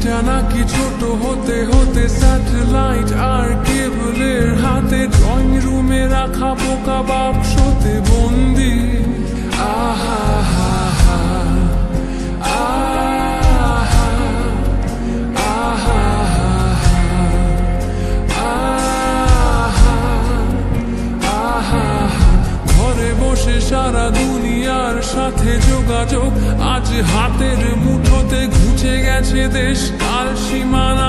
পৃথিবীটা নাকি ছোট হতে হতে স্যাটেলাইট আর কেবলের হাতে, ড্রয়িং রুমে রাখা পোকা বাক্সতে বন্দি। আহা হা হা আহা আহা আহা ঘরে বসে সারা দুনিয়ার সাথে যোগাযোগ, আজ হাতের মুঠোতে ঘুচে গেছে দেশ কাল সীমানা।